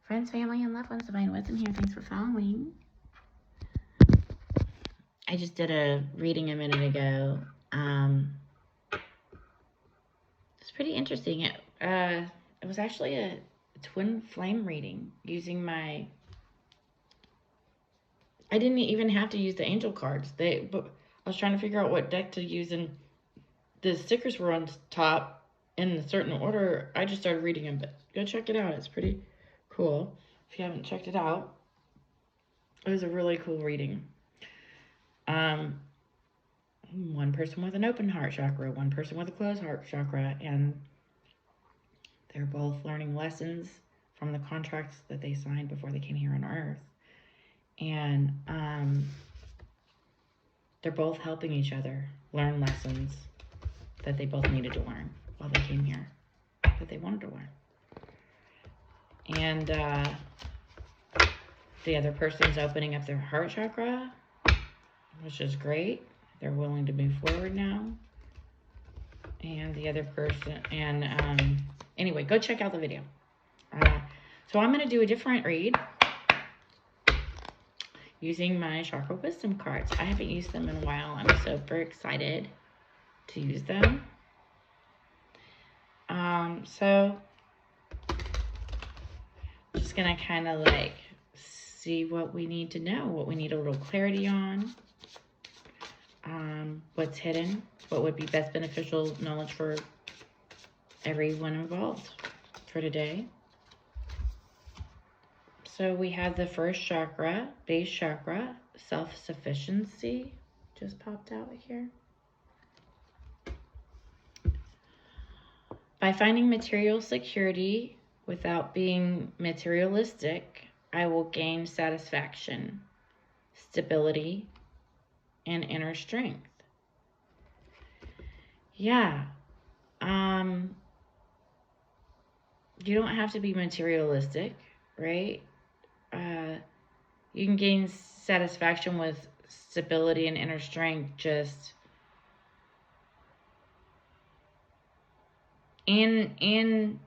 Friends, family, and loved ones, Divine Wisdom here. Thanks for following. I just did a reading a minute ago. It's pretty interesting. It was actually a twin flame reading using my... I didn't even have to use the angel cards. But I was trying to figure out what deck to use, and the stickers were on top in a certain order. I just started reading them, but go check it out. It's pretty cool. If you haven't checked it out, it was a really cool reading. One person with an open heart chakra, one person with a closed heart chakra, and they're both learning lessons from the contracts that they signed before they came here on Earth. And they're both helping each other learn lessons that they both needed to learn while they came here, that they wanted to learn. And the other person's opening up their heart chakra, which is great. They're willing to move forward now. And the other person, and anyway, go check out the video. So I'm going to do a different read using my chakra wisdom cards. I haven't used them in a while. I'm super excited to use them. So just going to kind of like see what we need to know, what we need a little clarity on. What's hidden, what would be best beneficial knowledge for everyone involved for today. So we have the first chakra, base chakra, self-sufficiency, just popped out here. By finding material security without being materialistic, I will gain satisfaction, stability, and inner strength. Yeah. You don't have to be materialistic, right? You can gain satisfaction with stability and inner strength just in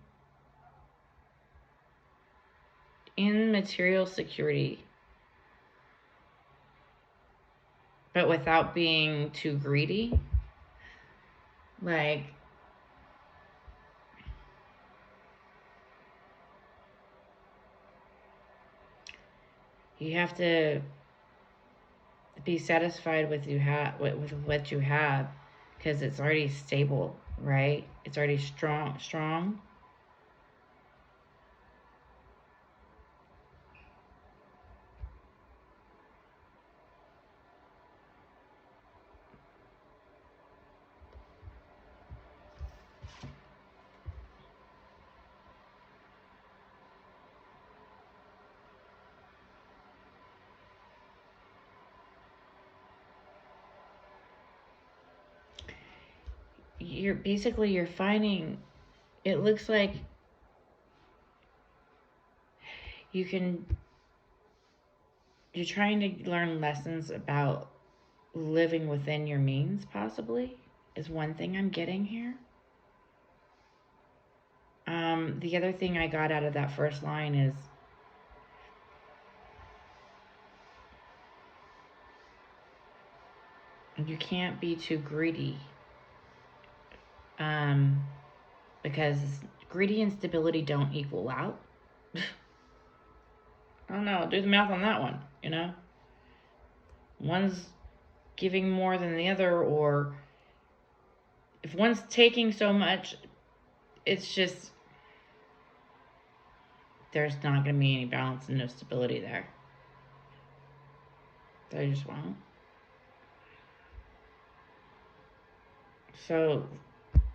material security, but without being too greedy. Like, you have to be satisfied with what you have, because it's already stable, right? It's already strong. You're finding, it looks like you're trying to learn lessons about living within your means, possibly, is one thing I'm getting here. The other thing I got out of that first line is you can't be too greedy. Because greedy and stability don't equal out. I don't know, do the math on that one, you know? One's giving more than the other, or if one's taking so much, it's just, there's not going to be any balance and no stability there. There just won't. So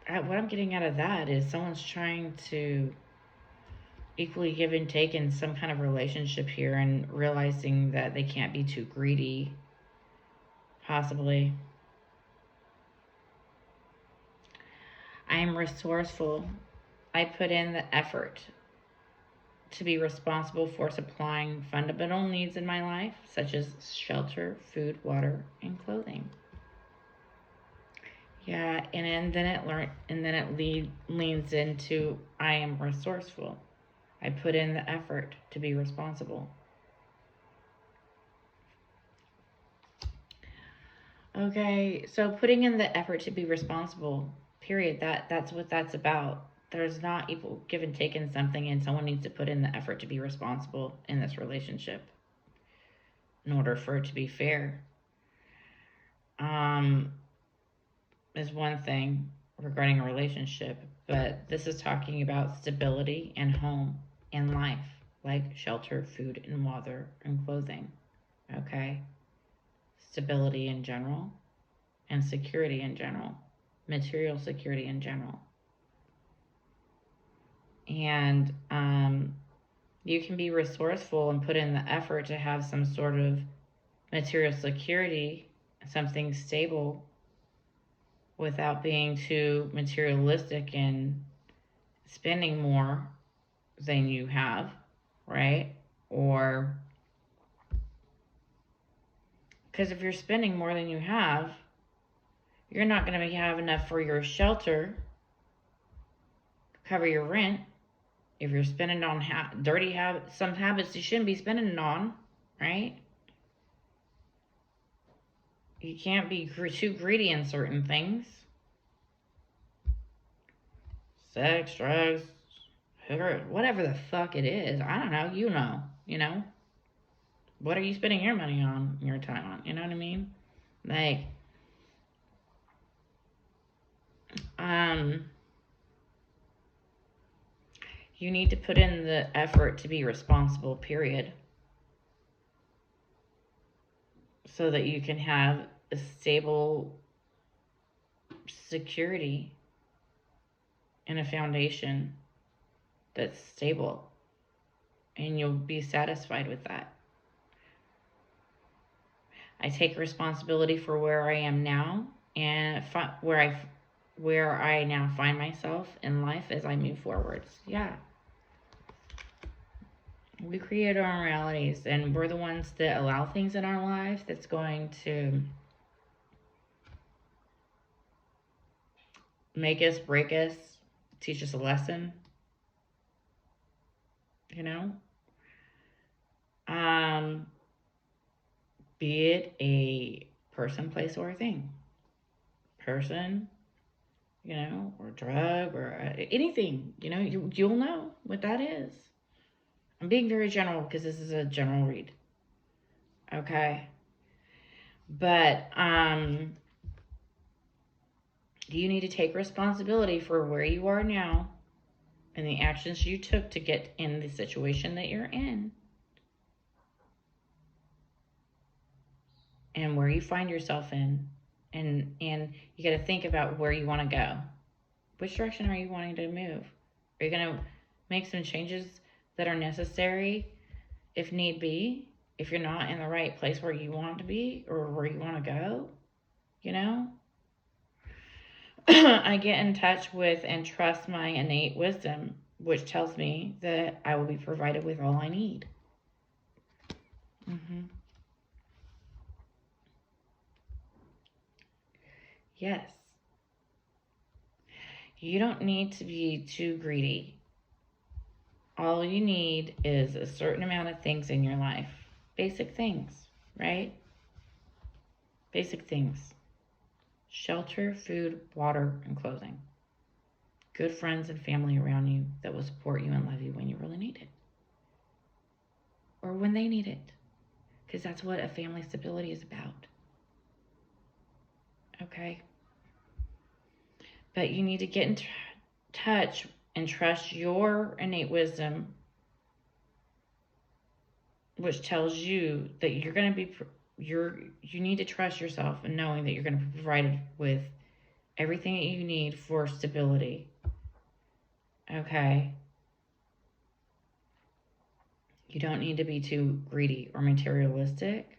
what I'm getting out of that is someone's trying to equally give and take in some kind of relationship here, and realizing that they can't be too greedy, possibly. I am resourceful. I put in the effort to be responsible for supplying fundamental needs in my life, such as shelter, food, water, and clothing. Yeah, and then it leans into I am resourceful. I put in the effort to be responsible. Okay, so putting in the effort to be responsible, period. That's what that's about. There's not equal give and take in something, and someone needs to put in the effort to be responsible in this relationship in order for it to be fair. Is one thing regarding a relationship, but this is talking about stability and home and life, like shelter, food, and water, and clothing. Okay? Stability in general, and security in general, material security in general. And you can be resourceful and put in the effort to have some sort of material security, something stable, without being too materialistic and spending more than you have, right? Or because if you're spending more than you have, you're not going to have enough for your shelter, cover your rent. If you're spending on dirty habits, some habits you shouldn't be spending it on, right? You can't be too greedy in certain things. Sex, drugs, whatever the fuck it is. I don't know. You know. What are you spending your money on, your time on? You know what I mean? Like, you need to put in the effort to be responsible, period. So that you can have a stable security and a foundation that's stable. And you'll be satisfied with that. I take responsibility for where I am now and where I now find myself in life as I move forwards. Yeah. We create our own realities, and we're the ones that allow things in our life that's going to make us, break us, teach us a lesson. You know? Be it a person, place, or a thing. Person, you know, or drug, or anything, you know, you'll know what that is. I'm being very general because this is a general read. Okay? But, you need to take responsibility for where you are now and the actions you took to get in the situation that you're in. And where you find yourself in. And you got to think about where you want to go. Which direction are you wanting to move? Are you going to make some changes that are necessary if need be? If you're not in the right place where you want to be or where you want to go? You know? I get in touch with and trust my innate wisdom, which tells me that I will be provided with all I need. Yes. You don't need to be too greedy. All you need is a certain amount of things in your life. Basic things, right? Basic things. Shelter, food, water, and clothing. Good friends and family around you that will support you and love you when you really need it. Or when they need it. Because that's what a family stability is about. Okay? But you need to get in touch and trust your innate wisdom, which tells you that you're going to be, you need to trust yourself in knowing that you're going to be provided with everything that you need for stability. Okay? You don't need to be too greedy or materialistic.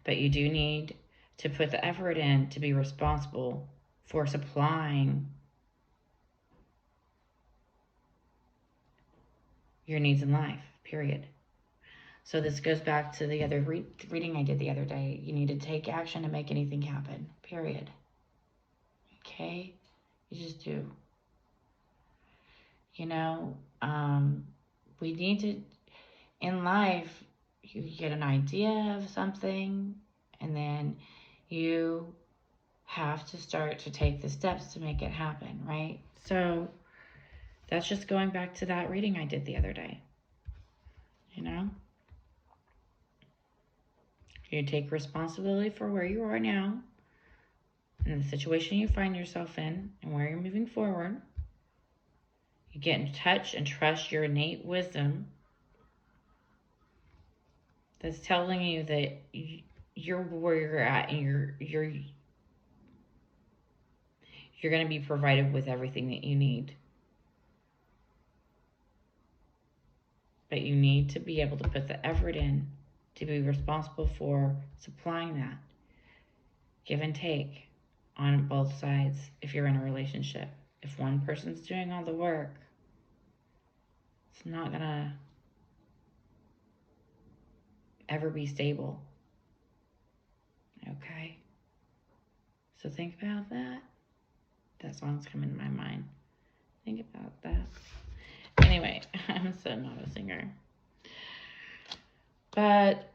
But you do need to put the effort in to be responsible for supplying your needs in life, period. So this goes back to the other reading I did the other day. You need to take action to make anything happen, period. Okay? You just do. You know, we need to, in life, you get an idea of something, and then you have to start to take the steps to make it happen, right? So that's just going back to that reading I did the other day. You know, you take responsibility for where you are now and the situation you find yourself in and where you're moving forward. You get in touch and trust your innate wisdom that's telling you that you're where you're at, and you're going to be provided with everything that you need. But you need to be able to put the effort in to be responsible for supplying that. Give and take on both sides if you're in a relationship. If one person's doing all the work, it's not going to ever be stable. Okay? So think about that. That song's coming to my mind. Think about that. Anyway, I'm so not a singer. But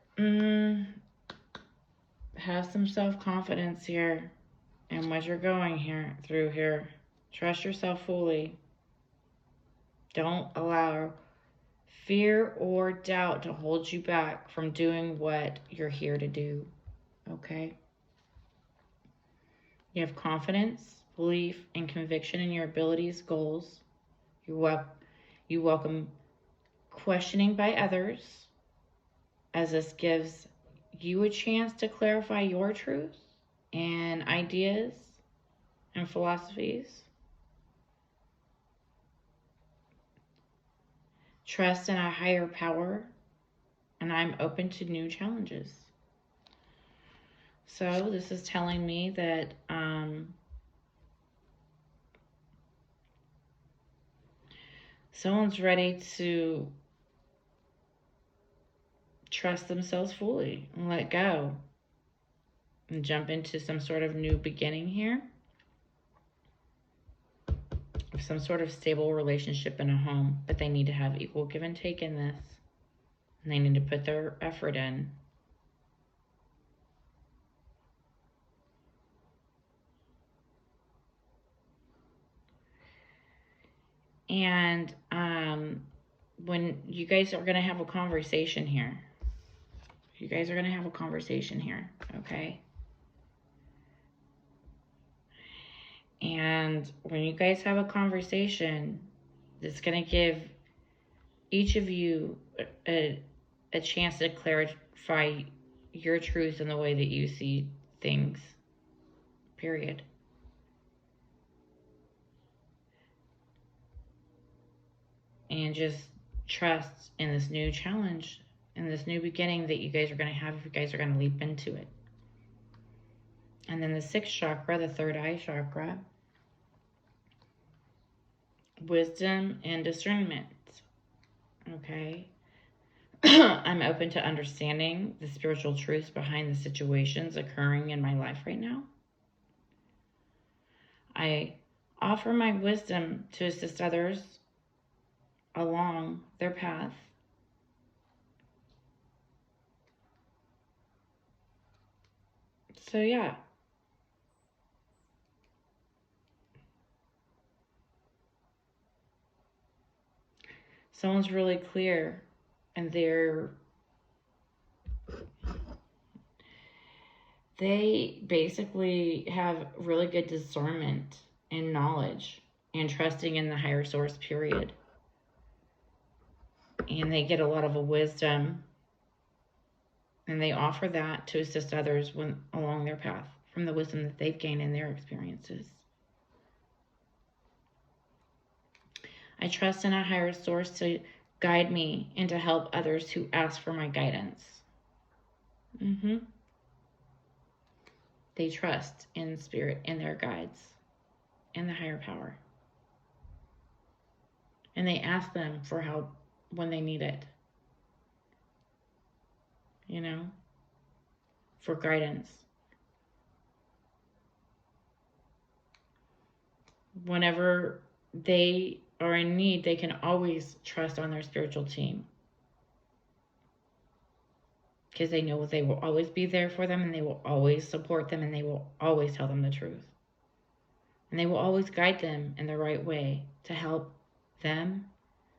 have some self-confidence here in what you're going through here. Trust yourself fully. Don't allow fear or doubt to hold you back from doing what you're here to do. Okay? You have confidence, belief, and conviction in your abilities, goals. You welcome questioning by others, as this gives you a chance to clarify your truth and ideas and philosophies. Trust in a higher power, and I'm open to new challenges. So this is telling me that someone's ready to trust themselves fully and let go and jump into some sort of new beginning here. Some sort of stable relationship in a home, but they need to have equal give and take in this. And they need to put their effort in. And when you guys are going to have a conversation here, okay? And when you guys have a conversation, it's going to give each of you a chance to clarify your truth in the way that you see things, period. And just trust in this new challenge, in this new beginning that you guys are going to have if you guys are going to leap into it. And then the sixth chakra, the third eye chakra, wisdom and discernment. Okay? I'm open to understanding the spiritual truths behind the situations occurring in my life right now. I offer my wisdom to assist others along their path. So yeah. Someone's really clear, and they basically have really good discernment and knowledge and trusting in the higher source, period. And they get a lot of wisdom, and they offer that to assist others along their path from the wisdom that they've gained in their experiences. I trust in a higher source to guide me and to help others who ask for my guidance. They trust in spirit, in their guides, in the higher power. And they ask them for help when they need it. You know, for guidance. Whenever they are in need, they can always trust on their spiritual team. Because they know they will always be there for them, and they will always support them, and they will always tell them the truth. And they will always guide them in the right way to help them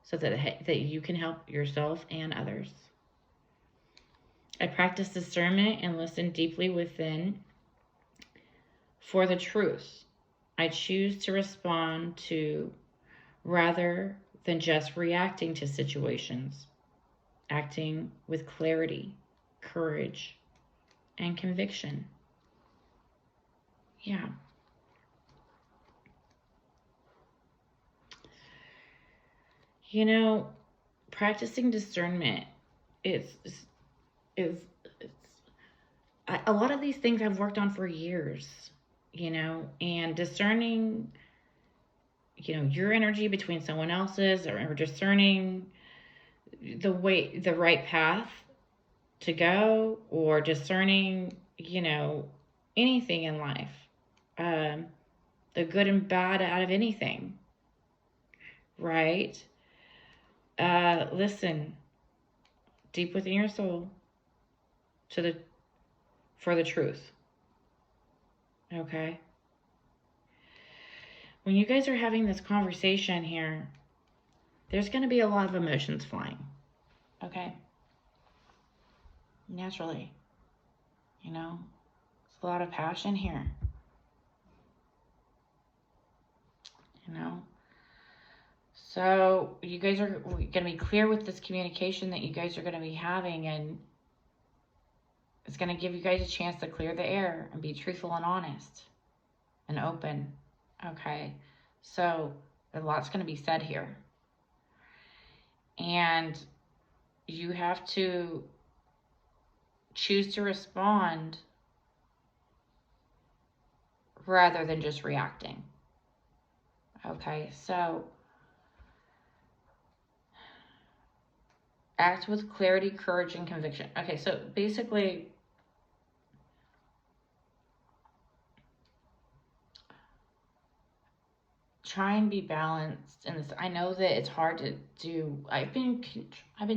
so that you can help yourself and others. I practice discernment and listen deeply within for the truth. I choose to respond to rather than just reacting to situations, acting with clarity, courage, and conviction. Yeah. You know, practicing discernment is a lot of these things I've worked on for years, you know, and discerning, you know, your energy between someone else's, or discerning the right path to go, or discerning, you know, anything in life, the good and bad out of anything, right? Listen deep within your soul for the truth. Okay? When you guys are having this conversation here, there's going to be a lot of emotions flying. Okay? Naturally. You know? There's a lot of passion here. You know? So you guys are going to be clear with this communication that you guys are going to be having, and it's going to give you guys a chance to clear the air and be truthful and honest and open. Okay, so a lot's going to be said here. And you have to choose to respond rather than just reacting. Okay, so act with clarity, courage, and conviction. Okay, so basically, try and be balanced in this. I know that it's hard to do. I've been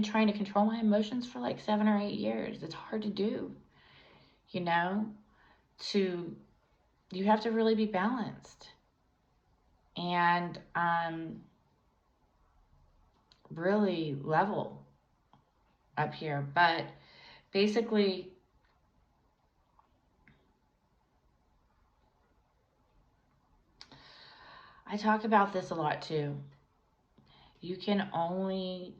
trying to control my emotions for like 7 or 8 years. It's hard to do, you know. You have to really be balanced and really level up here. But basically, I talk about this a lot too. You can only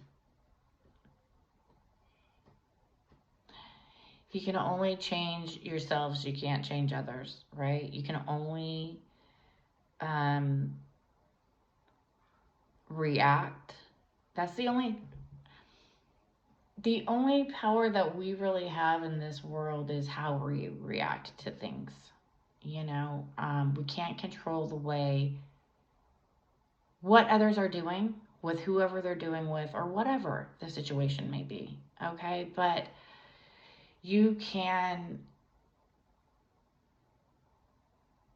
change yourselves. You can't change others, right? You can only react. That's the only power that we really have in this world is how we react to things. You know, we can't control the way what others are doing with whoever they're doing with, or whatever the situation may be. Okay, but you can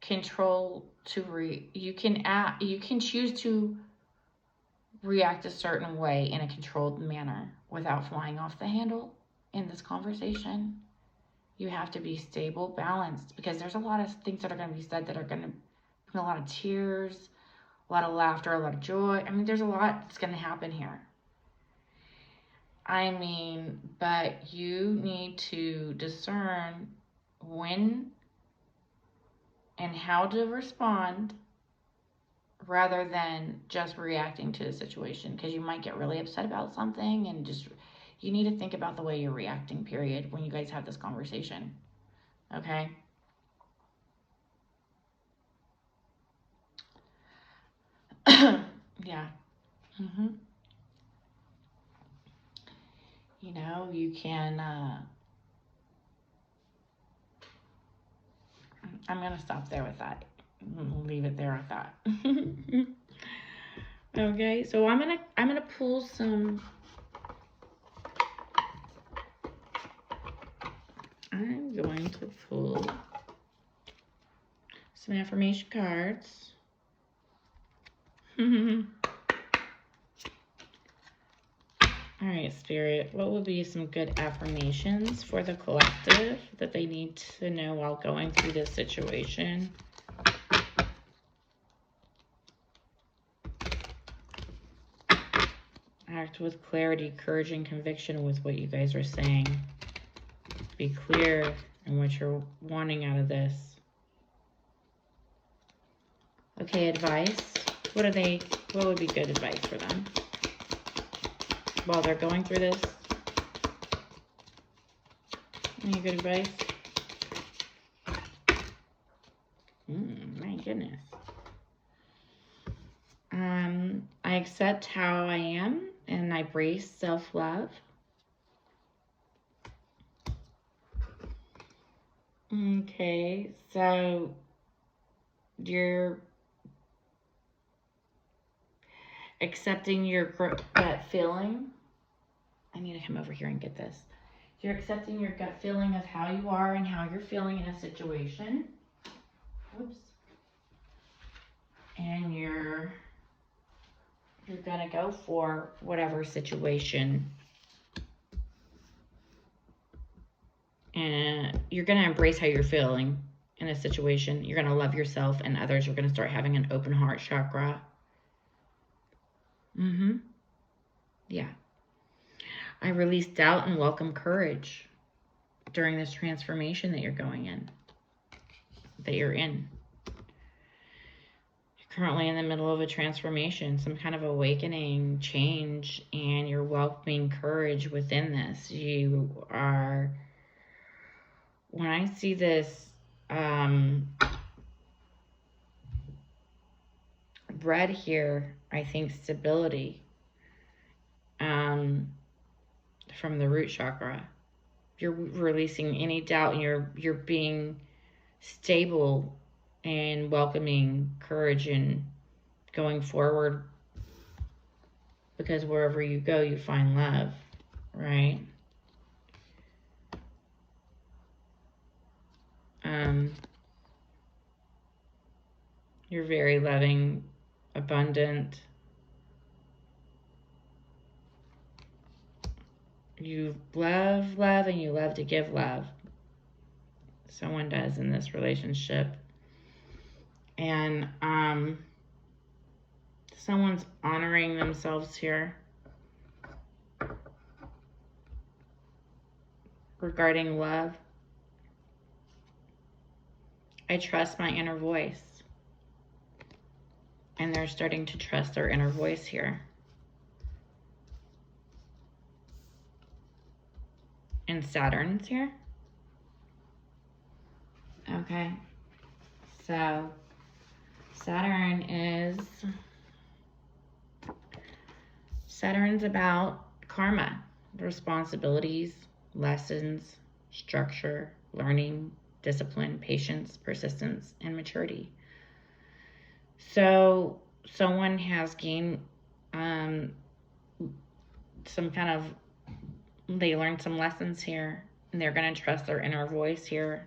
control you can choose to react a certain way in a controlled manner without flying off the handle in this conversation. You have to be stable, balanced, because there's a lot of things that are going to be said that are going to bring a lot of tears, a lot of laughter, a lot of joy. I mean, there's a lot that's going to happen here. I mean, but you need to discern when and how to respond rather than just reacting to the situation, because you might get really upset about something, and you need to think about the way you're reacting, period, when you guys have this conversation. Okay? Yeah. You know, you can I'm going to stop there with that. Leave it there at that. Okay, so I'm gonna pull some. I'm going to pull some affirmation cards. right, Spirit, what would be some good affirmations for the collective that they need to know while going through this situation? Act with clarity, courage, and conviction with what you guys are saying. Be clear in what you're wanting out of this. Okay, advice. What would be good advice for them while they're going through this? Any good advice? My goodness. I accept how I am and I embrace self-love. Okay, so you're accepting your gut feeling. I need to come over here and get this. You're accepting your gut feeling of how you are and how you're feeling in a situation. Oops. And you're gonna go for whatever situation. And you're gonna embrace how you're feeling in a situation. You're gonna love yourself and others. You're gonna start having an open heart chakra. Yeah. I release doubt and welcome courage during this transformation that you're going in, that you're in. You're currently in the middle of a transformation, some kind of awakening, change, and you're welcoming courage within this. You are, when I see this red here, I think stability. From the root chakra, you're releasing any doubt and you're being stable and welcoming courage and going forward, because wherever you go you find love, right? You're very loving, abundant. You love and you love to give love. Someone does in this relationship. And someone's honoring themselves here regarding love. I trust my inner voice. And they're starting to trust their inner voice here. And Saturn's here. Okay. So Saturn's about karma, responsibilities, lessons, structure, learning, discipline, patience, persistence, and maturity. So someone has gained some kind of, they learned some lessons here, and they're going to trust their inner voice here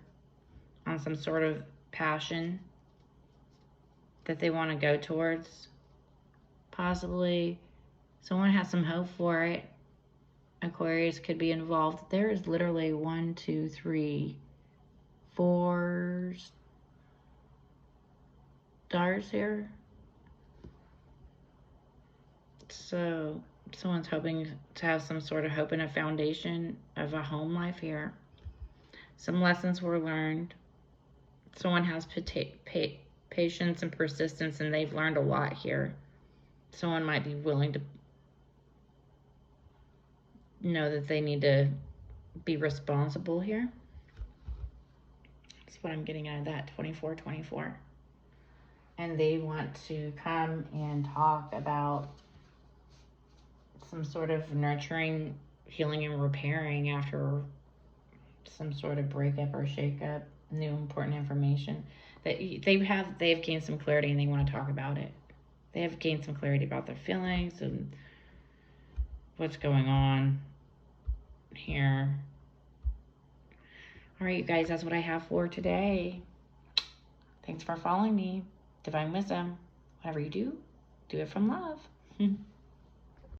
on some sort of passion that they want to go towards. Possibly someone has some hope for it. Aquarius could be involved. There is literally 1, 2, 3, 4 stars here. So someone's hoping to have some sort of hope and a foundation of a home life here. Some lessons were learned. Someone has patience and persistence, and they've learned a lot here. Someone might be willing to know that they need to be responsible here. That's what I'm getting out of that, 24. And they want to come and talk about some sort of nurturing, healing, and repairing after some sort of breakup or shakeup, new important information. That they've gained some clarity and they want to talk about it. They have gained some clarity about their feelings and what's going on here. All right, you guys, that's what I have for today. Thanks for following me. Divine Wisdom. Whatever you do, do it from love.